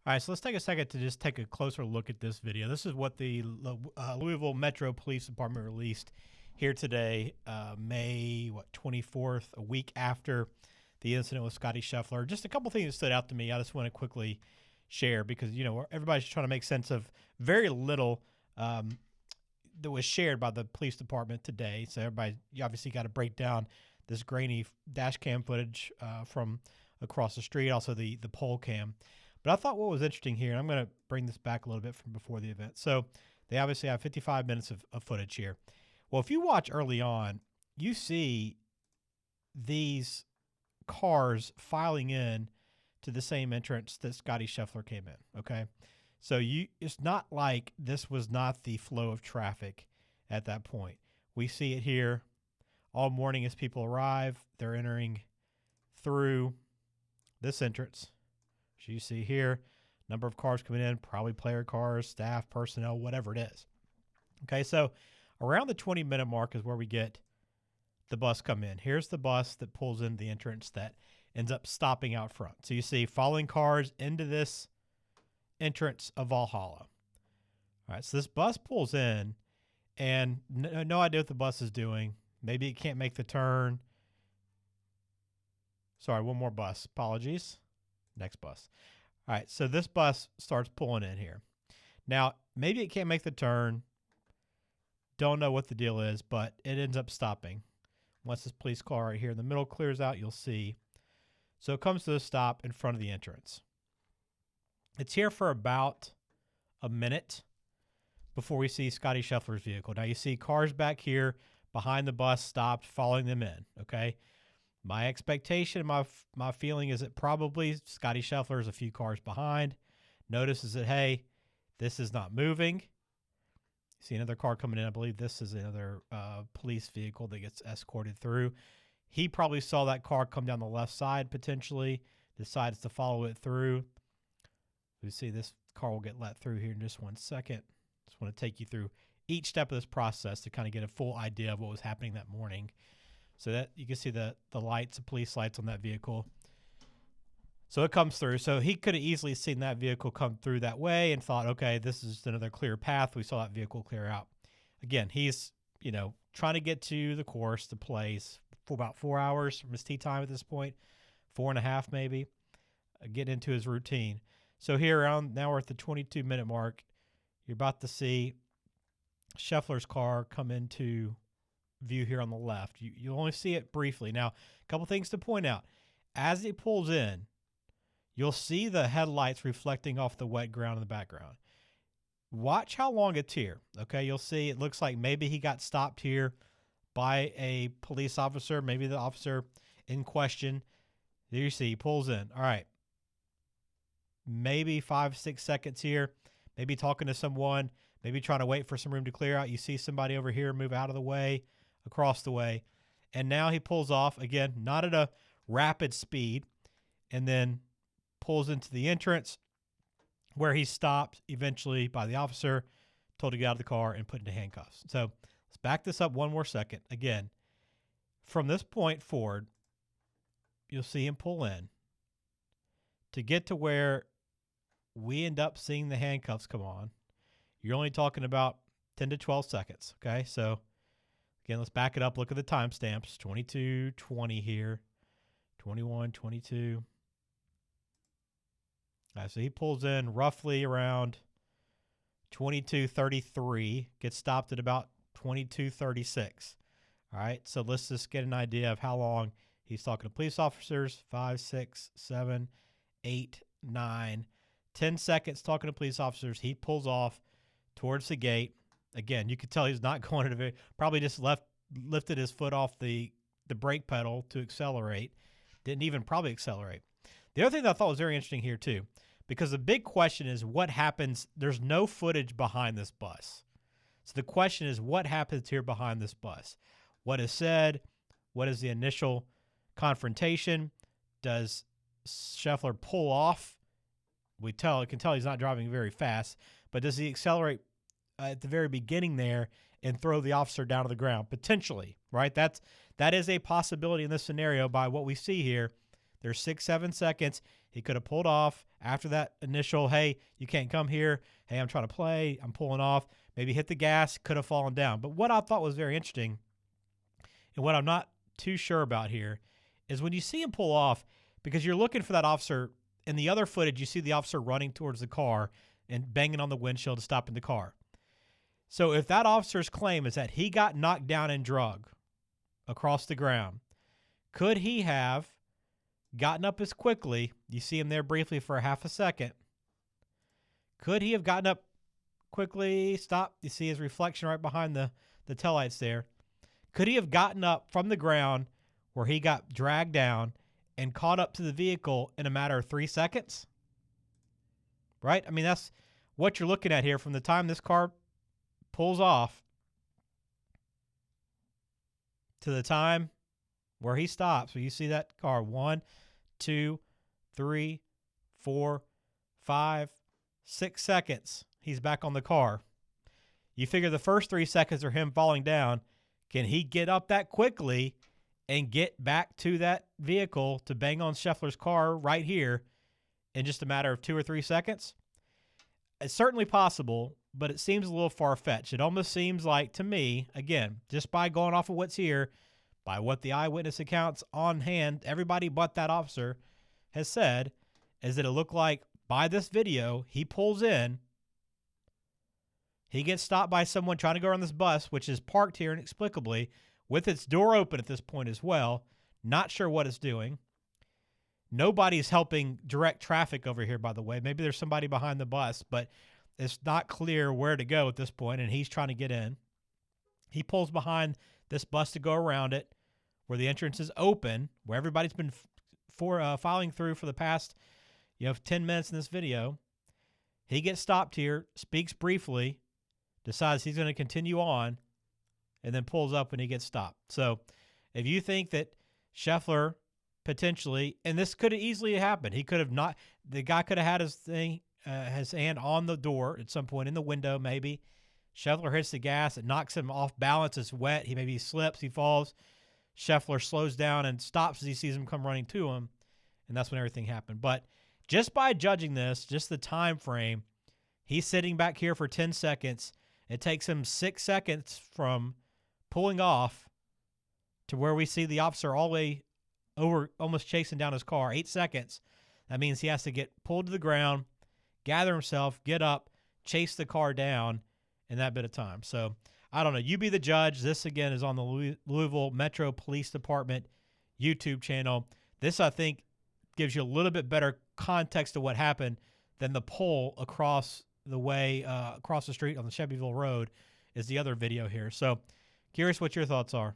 All right, so let's take a second to just take a closer look at this video. This is what the Louisville Metro Police Department released here today, May 24th, a week after the incident with Scottie Scheffler. Just a couple things that stood out to me. I just want to quickly share because, you know, everybody's trying to make sense of very little that was shared by the police department today. So everybody, you obviously got to break down this grainy dash cam footage from across the street, also the pole cam. But I thought what was interesting here, and I'm going to bring this back a little bit from before the event. So they obviously have 55 minutes of footage here. Well, if you watch early on, you see these cars filing in to the same entrance that Scottie Scheffler came in, okay? So it's not like this was not the flow of traffic at that point. We see it here all morning as people arrive. They're entering through this entrance. As you see here, number of cars coming in, probably player cars, staff, personnel, whatever it is. Okay, so around the 20-minute mark is where we get the bus come in. Here's the bus that pulls into the entrance that ends up stopping out front. So you see following cars into this entrance of Valhalla. All right, so this bus pulls in, and no idea what the bus is doing. Maybe it can't make the turn. Sorry, one more bus. Apologies. Next bus. All right, so this bus starts pulling in here. Now, maybe it can't make the turn. Don't know what the deal is, but it ends up stopping. Once this police car right here in the middle clears out, you'll see. So it comes to a stop in front of the entrance. It's here for about a minute before we see Scottie Scheffler's vehicle. Now, you see cars back here behind the bus stopped, following them in, okay? My expectation, my feeling is that probably Scottie Scheffler is a few cars behind, notices that, hey, this is not moving. See another car coming in. I believe this is another police vehicle that gets escorted through. He probably saw that car come down the left side potentially, decides to follow it through. We see this car will get let through here in just 1 second. Just want to take you through each step of this process to kind of get a full idea of what was happening that morning. So that you can see the lights, the police lights on that vehicle. So it comes through. So he could have easily seen that vehicle come through that way and thought, okay, this is another clear path. We saw that vehicle clear out. Again, he's, you know, trying to get to the course, the place for about 4 hours from his tee time at this point, 4.5 maybe, get into his routine. So here around, now we're at the 22-minute mark. You're about to see Scheffler's car come into view here on the left. You'll only see it briefly. Now, a couple things to point out. As it pulls in, you'll see the headlights reflecting off the wet ground in the background. Watch how long it's here. Okay, you'll see it looks like maybe he got stopped here by a police officer, maybe the officer in question. There you see, he pulls in. All right. Maybe 5-6 seconds here, maybe talking to someone, maybe trying to wait for some room to clear out. You see somebody over here move out of the way, across the way, and now he pulls off, again, not at a rapid speed, and then pulls into the entrance where he's stopped eventually by the officer, told to get out of the car and put into handcuffs. So let's back this up one more second. Again, from this point forward, you'll see him pull in to get to where we end up seeing the handcuffs come on. You're only talking about 10 to 12 seconds, okay? So, again, let's back it up. Look at the timestamps. 22:20 here, 21:22. All right, so he pulls in roughly around 22:33, gets stopped at about 22:36. All right, so let's just get an idea of how long he's talking to police officers. 5, 6, 7, 8, 9, 10 seconds talking to police officers. He pulls off towards the gate. Again, you could tell he's not going at a probably just lifted his foot off the brake pedal to accelerate. Didn't even probably accelerate. The other thing that I thought was very interesting here too, because the big question is what happens. There's no footage behind this bus. So the question is what happens here behind this bus? What is said? What is the initial confrontation? Does Scheffler pull off? We can tell he's not driving very fast, but does he accelerate at the very beginning there and throw the officer down to the ground? Potentially, right? That is a possibility in this scenario by what we see here. There's 6-7 seconds. He could have pulled off, after that initial, hey, you can't come here. Hey, I'm trying to play. I'm pulling off. Maybe hit the gas, could have fallen down. But what I thought was very interesting, and what I'm not too sure about here, is when you see him pull off, because you're looking for that officer. In the other footage, you see the officer running towards the car and banging on the windshield to stop in the car. So if that officer's claim is that he got knocked down and drug across the ground, could he have gotten up as quickly? You see him there briefly for a half a second. Could he have gotten up quickly, stopped? You see his reflection right behind the taillights there. Could he have gotten up from the ground where he got dragged down and caught up to the vehicle in a matter of 3 seconds? Right? I mean, that's what you're looking at here from the time this car pulls off to the time where he stops. So you see that car 1, 2, 3, 4, 5, 6 seconds. He's back on the car. You figure the first 3 seconds are him falling down. Can he get up that quickly and get back to that vehicle to bang on Sheffler's car right here in just a matter of 2 or 3 seconds? It's certainly possible, but it seems a little far-fetched. It almost seems like, to me, again, just by going off of what's here, by what the eyewitness accounts on hand, everybody but that officer has said, is that it looked like by this video, he pulls in, he gets stopped by someone trying to go around this bus, which is parked here inexplicably, with its door open at this point as well. Not sure what it's doing. Nobody's helping direct traffic over here, by the way. Maybe there's somebody behind the bus, but it's not clear where to go at this point, and he's trying to get in. He pulls behind this bus to go around it, where the entrance is open, where everybody's been filing through for the past 10 minutes in this video. He gets stopped here, speaks briefly, decides he's going to continue on, and then pulls up when he gets stopped. So if you think that Sheffler potentially, and this could have easily happened, he could have not, the guy could have had his hand on the door at some point in the window maybe. Sheffler hits the gas, it knocks him off balance, it's wet, he maybe slips, he falls. Sheffler slows down and stops as he sees him come running to him, and that's when everything happened. But just by judging this, just the time frame, he's sitting back here for 10 seconds. It takes him 6 seconds from pulling off to where we see the officer all the way over, almost chasing down his car. 8 seconds. That means he has to get pulled to the ground, gather himself, get up, chase the car down in that bit of time. So I don't know. You be the judge. This, again, is on the Louisville Metro Police Department YouTube channel. This, I think, gives you a little bit better context to what happened than the pull across the way, across the street on the Shelbyville Road is the other video here. So curious what your thoughts are.